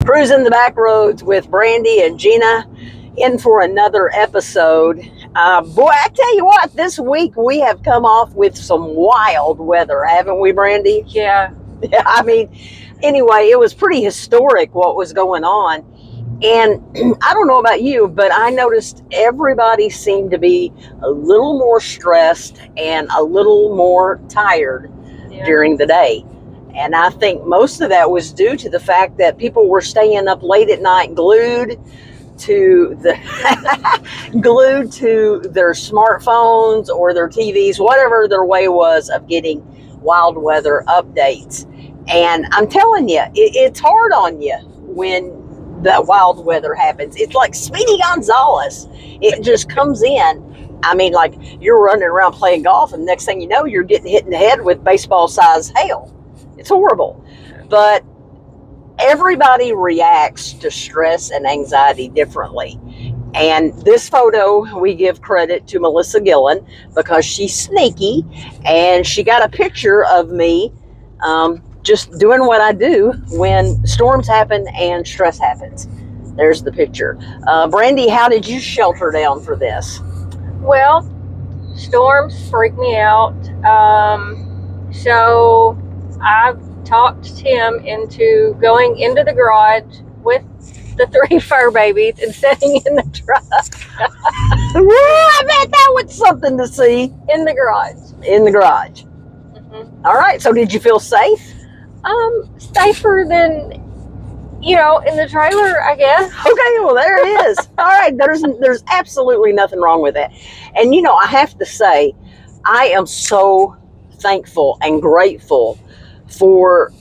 Cruising the back roads with Brandy and Gina, in for another episode. Boy, I tell you what, this week we have come off with some wild weather, haven't we, Brandy? Yeah. Yeah, I mean, anyway, it was pretty historic what was going on. And I don't know about you, but I noticed everybody seemed to be a little more stressed and a little more tired during the day. And I think most of that was due to the fact that people were staying up late at night glued to their smartphones or their TVs, whatever their way was of getting wild weather updates. And I'm telling you, it's hard on you when that wild weather happens. It's like Speedy Gonzalez. It just comes in. I mean, like you're running around playing golf and next thing you know, you're getting hit in the head with baseball-sized hail. It's horrible. But everybody reacts to stress and anxiety differently. And this photo, we give credit to Melissa Gillen because she's sneaky and she got a picture of me just doing what I do when storms happen and stress happens. There's the picture. Brandy, how did you shelter down for this? Well, storms freak me out. So I talked Tim into going into the garage with the 3 fur babies and sitting in the truck. I bet that was something to see. In the garage. In the garage. Mm-hmm. All right. So did you feel safe? Safer than, in the trailer, I guess. Okay, well, there it is. All right, there's absolutely nothing wrong with that. And, I have to say, I am so thankful and grateful for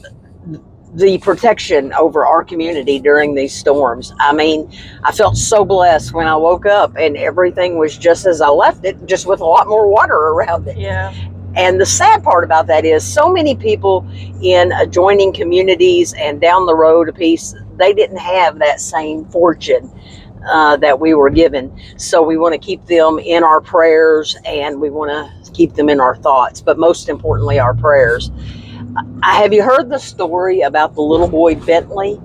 the protection over our community during these storms. I mean, I felt so blessed when I woke up and everything was just as I left it, just with a lot more water around it. Yeah. And the sad part about that is so many people in adjoining communities and down the road a piece, they didn't have that same fortune that we were given. So we want to keep them in our prayers and we want to keep them in our thoughts, but most importantly, our prayers. Have you heard the story about the little boy Bentley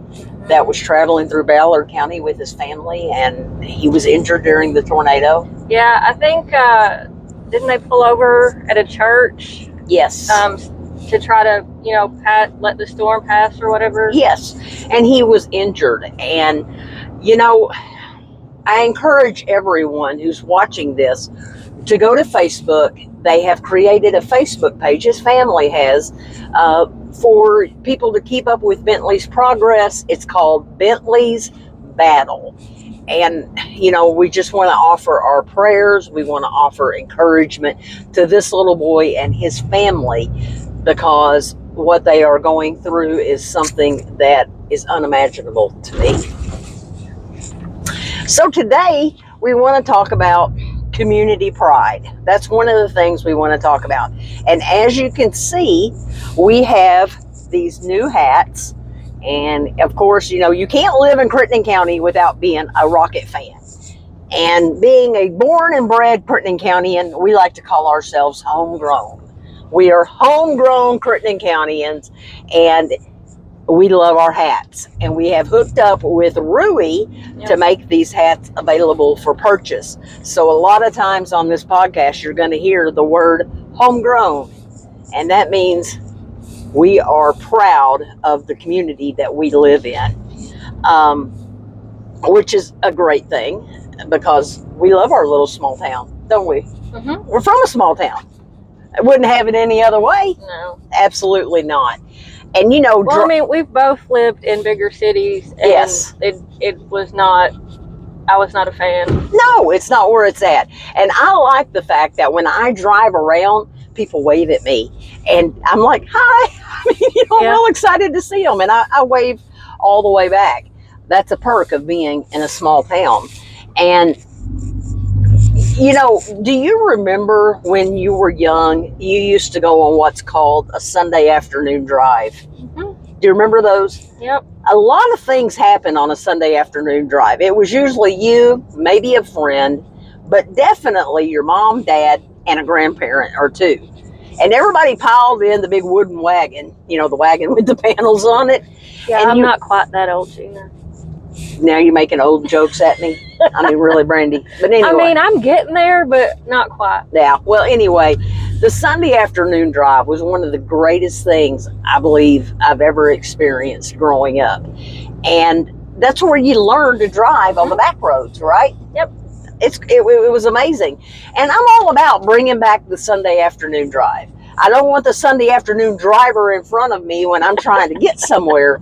that was traveling through Ballard County with his family and he was injured during the tornado? Yeah, I think... didn't they pull over at a church? Yes. To try to, let the storm pass or whatever? Yes. And he was injured. And, I encourage everyone who's watching this to go to Facebook. They have created a Facebook page, his family has, for people to keep up with Bentley's progress. It's called Bentley's Battle. And, we just want to offer our prayers. We want to offer encouragement to this little boy and his family because what they are going through is something that is unimaginable to me. So today we want to talk about community pride. That's one of the things we want to talk about. And as you can see, we have these new hats. And of course, you can't live in Crittenden County without being a Rocket fan. And being a born and bred Crittenden Countyan, we like to call ourselves homegrown. We are homegrown Crittenden Countyians, and we love our hats. And we have hooked up with Rui to make these hats available for purchase. So a lot of times on this podcast, you're going to hear the word homegrown. And that means we are proud of the community that we live in, which is a great thing because we love our little small town, don't we? Mm-hmm. We're from a small town. I wouldn't have it any other way. No. Absolutely not. And, we've both lived in bigger cities. And yes. It was not, I was not a fan. No, it's not where it's at. And I like the fact that when I drive around, people wave at me and I'm like, hi. I'm real excited to see them. And I wave all the way back. That's a perk of being in a small town. And, do you remember when you were young, you used to go on what's called a Sunday afternoon drive? Mm-hmm. Do you remember those? Yep. A lot of things happen on a Sunday afternoon drive. It was usually you, maybe a friend, but definitely your mom, dad, and a grandparent or two. And everybody piled in the big wooden wagon, the wagon with the panels on it. Yeah, and I'm not quite that old, Gina. Now you're making old jokes at me. I mean, really, Brandy. But anyway. I mean, I'm getting there, but not quite. Yeah. Well, anyway, the Sunday afternoon drive was one of the greatest things I believe I've ever experienced growing up. And that's where you learn to drive on the back roads, right? Yep. It was amazing. And I'm all about bringing back the Sunday afternoon drive. I don't want the Sunday afternoon driver in front of me when I'm trying to get somewhere.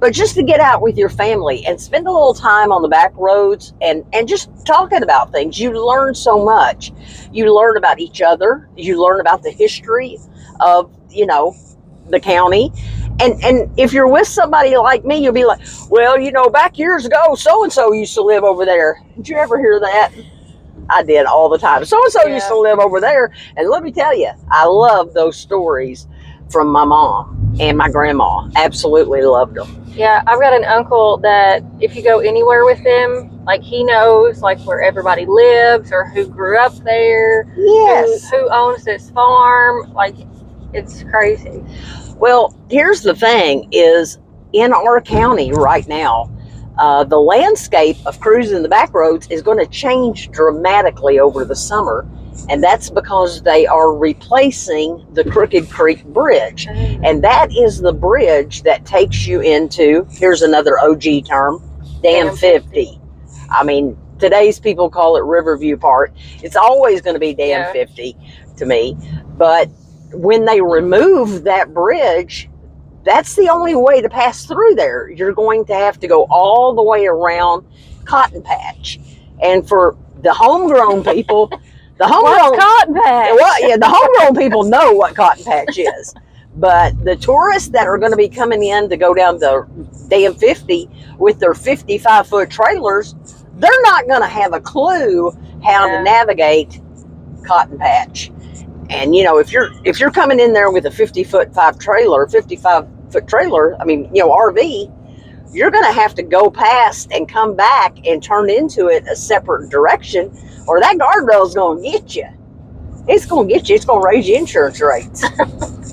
But just to get out with your family and spend a little time on the back roads and just talking about things. You learn so much. You learn about each other. You learn about the history of, the county. And if you're with somebody like me, you'll be like, well, back years ago, so-and-so used to live over there. Did you ever hear that? I did all the time. So-and-so used to live over there. And let me tell you, I love those stories from my mom and my grandma. Absolutely loved them. Yeah, I've got an uncle that if you go anywhere with him, like he knows like where everybody lives or who grew up there, Yes. who owns this farm. Like, it's crazy. Well, here's the thing is in our county right now, the landscape of cruising the back roads is going to change dramatically over the summer. And that's because they are replacing the Crooked Creek Bridge. And that is the bridge that takes you into, here's another OG term, Dam 50. I mean, today's people call it Riverview Park. It's always going to be Dam 50 to me. But when they remove that bridge, that's the only way to pass through there. You're going to have to go all the way around Cotton Patch. And for the homegrown people... What's Cotton Patch? Well, yeah, the homegrown people know what Cotton Patch is. But the tourists that are going to be coming in to go down the Dam 50 with their 55-foot trailers, they're not going to have a clue how to navigate Cotton Patch. And, if you're coming in there with a 55-foot trailer, RV, you're going to have to go past and come back and turn into it a separate direction, or that guardrail is going to get you. It's going to get you. It's going to raise your insurance rates.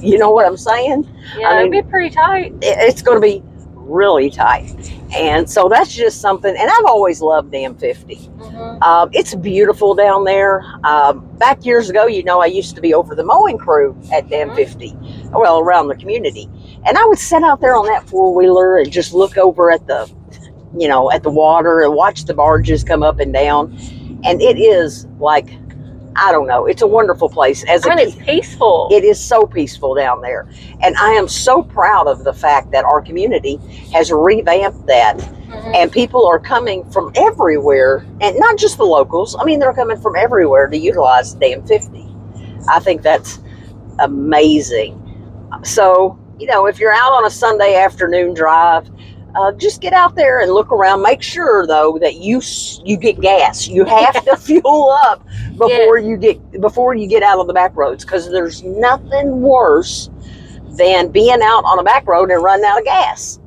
You know what I'm saying? Yeah, it'll be pretty tight. It's going to be really tight. And so that's just something. And I've always loved Dam 50. Mm-hmm. It's beautiful down there. Back years ago, I used to be over the mowing crew at Dam 50, well, around the community. And I would sit out there on that four-wheeler and just look over at the water and watch the barges come up and down. And it is like, I don't know, it's a wonderful place. It's peaceful. It is so peaceful down there. And I am so proud of the fact that our community has revamped that. Mm-hmm. And people are coming from everywhere, and not just the locals. I mean, they're coming from everywhere to utilize Dam 50. I think that's amazing. So, if you're out on a Sunday afternoon drive, just get out there and look around. Make sure, though, that you get gas. You have to fuel up before you get out on the back roads, because there's nothing worse than being out on a back road and running out of gas.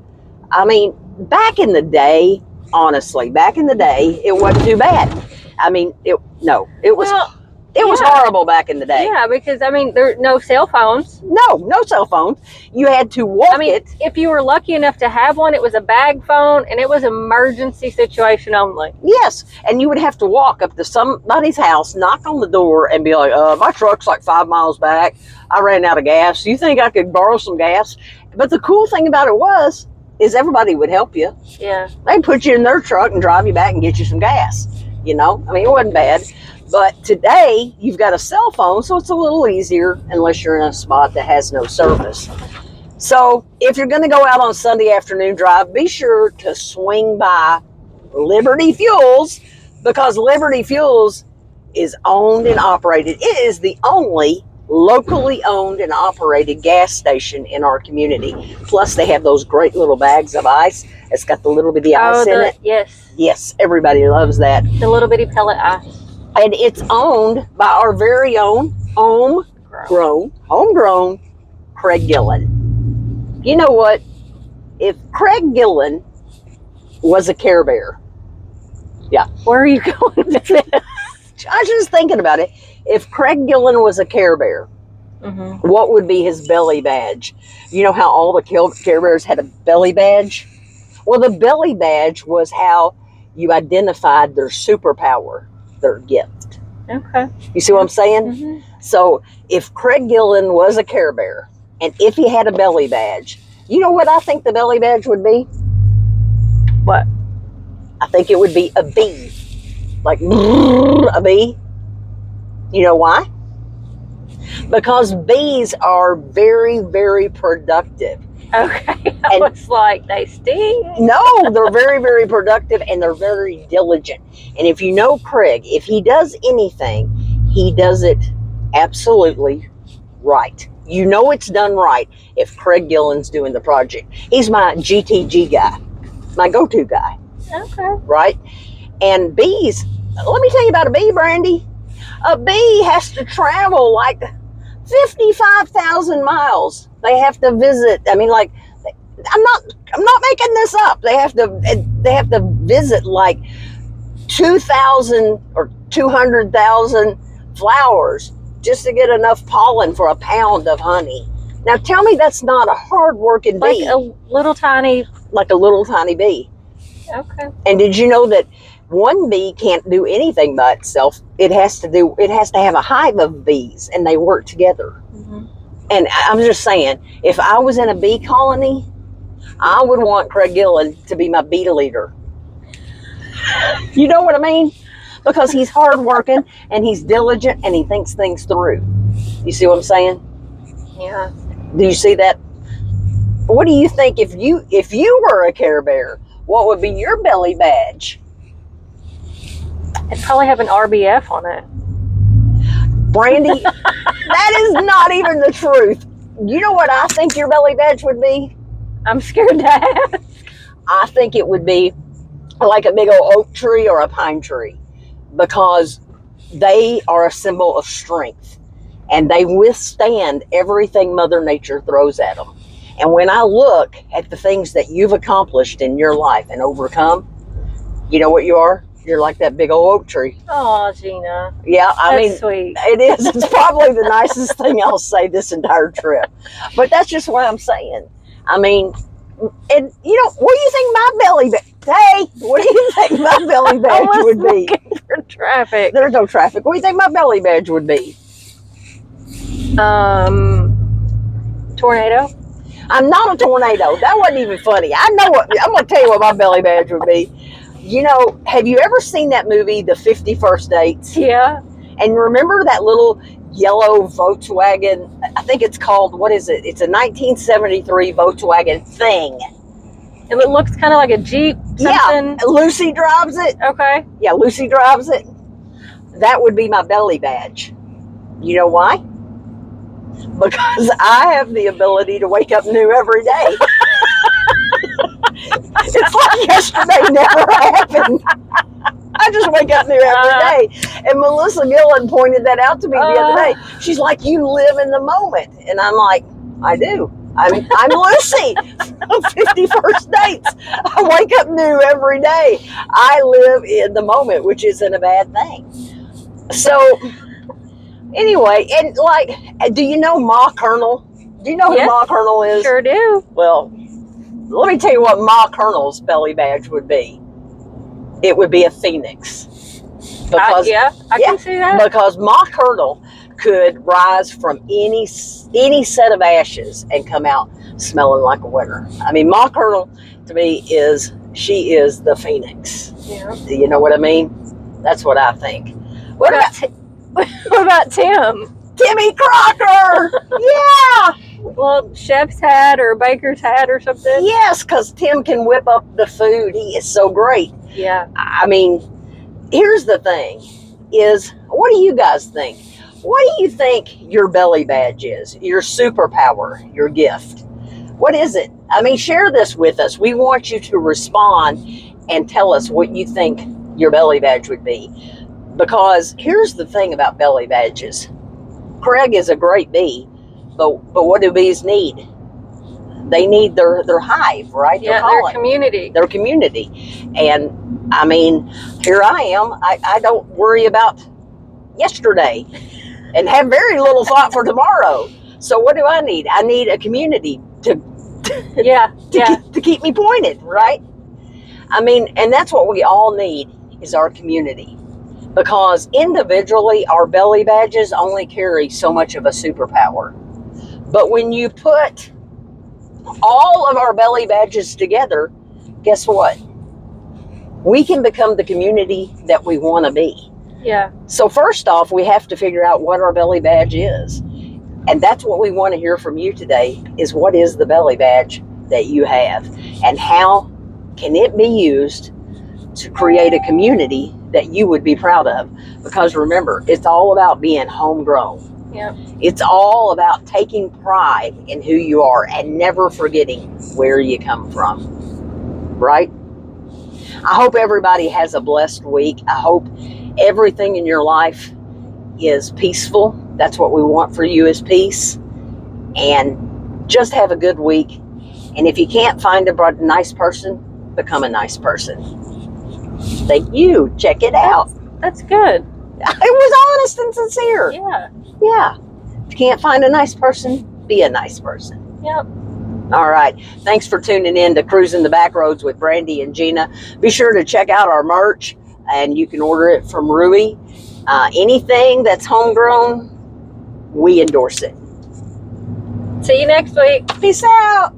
I mean, back in the day, honestly, it wasn't too bad. I mean, it was horrible back in the day. Yeah, because, there are no cell phones. No cell phones. You had to walk it. If you were lucky enough to have one, it was a bag phone, and it was emergency situation only. Yes, and you would have to walk up to somebody's house, knock on the door, and be like, my truck's like 5 miles back. I ran out of gas. You think I could borrow some gas? But the cool thing about it is everybody would help you. Yeah. They'd put you in their truck and drive you back and get you some gas. It wasn't bad. But today, you've got a cell phone, so it's a little easier unless you're in a spot that has no service. So if you're going to go out on Sunday afternoon drive, be sure to swing by Liberty Fuels, because Liberty Fuels is owned and operated. It is the only locally owned and operated gas station in our community. Plus, they have those great little bags of ice. It's got the little bitty ice in it. Yes. Yes, everybody loves that. The little bitty pellet ice. And it's owned by our very own homegrown Craig Gillen. You know what? If Craig Gillen was a Care Bear, where are you going with this? I was just thinking about it. If Craig Gillen was a Care Bear, what would be his belly badge? You know how all the Care Bears had a belly badge? Well, the belly badge was how you identified their superpower, their gift. Okay. You see what I'm saying? So if Craig Gillen was a Care Bear, and if he had a belly badge, you know what I think the belly badge would be? What? I think it would be a bee. Like a bee. You know why? Because bees are very, very productive. Okay. I was like, they sting? No, they're very, very productive, and they're very diligent. And if you know Craig, if he does anything, he does it absolutely right. You know it's done right if Craig Gillen's doing the project. He's my GTG guy, my go-to guy. Okay. Right? And bees, let me tell you about a bee, Brandy. A bee has to travel like 55,000 miles. They have to visit. I mean, like, I'm not making this up. They have to visit like 2,000 or 200,000 flowers just to get enough pollen for a pound of honey. Now tell me that's not a hard-working bee. Like a little tiny bee. Okay. And did you know that one bee can't do anything by itself? It has to have a hive of bees, and they work together. And I'm just saying, if I was in a bee colony, I would want Craig Gillen to be my bee leader. You know what I mean? Because he's hardworking and he's diligent and he thinks things through. You see what I'm saying? Yeah. Do you see that? What do you think if you were a Care Bear? What would be your belly badge? It'd probably have an RBF on it. Brandy, that is not even the truth. You know what I think your belly badge would be? I'm scared to ask. I think it would be like a big old oak tree or a pine tree, because they are a symbol of strength and they withstand everything Mother Nature throws at them. And when I look at the things that you've accomplished in your life and overcome, you know what you are? You're like that big old oak tree. Oh, Gina. Yeah, I That's mean, sweet. it is. It's probably the nicest thing I'll say this entire trip. But that's just what I'm saying. I mean, and you know, what do you think my belly badge? Hey, what do you think my belly badge would be? Looking for traffic. There's no traffic. What do you think my belly badge would be? Tornado. I'm not a tornado. That wasn't even funny. I know what I'm going to tell you what my belly badge would be. You know, have you ever seen that movie, The 51st Dates? Yeah. And remember that little yellow Volkswagen? I think it's called, what is it? It's a 1973 Volkswagen thing. It looks kind of like a Jeep. Something. Yeah, Lucy drives it. Okay. Yeah, Lucy drives it. That would be my belly badge. You know why? Because I have the ability to wake up new every day. It's like yesterday never happened. I just wake up new every day. And Melissa Gillen pointed that out to me the other day. She's like, you live in the moment. And I'm like, I do. I'm Lucy on 51st Dates. I wake up new every day. I live in the moment, which isn't a bad thing. So, anyway, and like, do you know Ma Colonel? Do you know who Ma Colonel is? Sure do. Well, let me tell you what Ma Colonel's belly badge would be. It would be a phoenix. Because, I can see that. Because Ma Colonel could rise from any set of ashes and come out smelling like a winner. I mean, Ma Colonel to me she is the phoenix. Yeah. Do you know what I mean? That's what I think. What about Tim? Timmy Crocker! Yeah! Well, chef's hat or baker's hat or something? Yes, because Tim can whip up the food. He is so great. Yeah. I mean, here's the thing is, what do you guys think? What do you think your belly badge is? Your superpower, your gift? What is it? I mean, share this with us. We want you to respond and tell us what you think your belly badge would be. Because here's the thing about belly badges. Craig is a great bee, but what do bees need? They need their hive, right? Yeah, their community. Their community. And I mean, here I am. I don't worry about yesterday. and have very little thought for tomorrow. So what do I need? I need a community to keep me pointed, right? I mean, and that's what we all need is our community. Because individually, our belly badges only carry so much of a superpower. But when you put all of our belly badges together, guess what? We can become the community that we want to be. Yeah. So first off, we have to figure out what our belly badge is. And that's what we want to hear from you today is what is the belly badge that you have? And how can it be used to create a community that you would be proud of? Because remember, it's all about being homegrown. Yeah. It's all about taking pride in who you are and never forgetting where you come from. Right? I hope everybody has a blessed week. I hope everything in your life is peaceful. That's what we want for you is peace. And just have a good week. And if you can't find a nice person, become a nice person. Thank you. Check it out. That's good. It was honest and sincere. Yeah. Yeah. If you can't find a nice person, be a nice person. Yep. All right. Thanks for tuning in to Cruising the Backroads with Brandy and Gina. Be sure to check out our merch, and you can order it from Rui. Anything that's homegrown, we endorse it. See you next week. Peace out.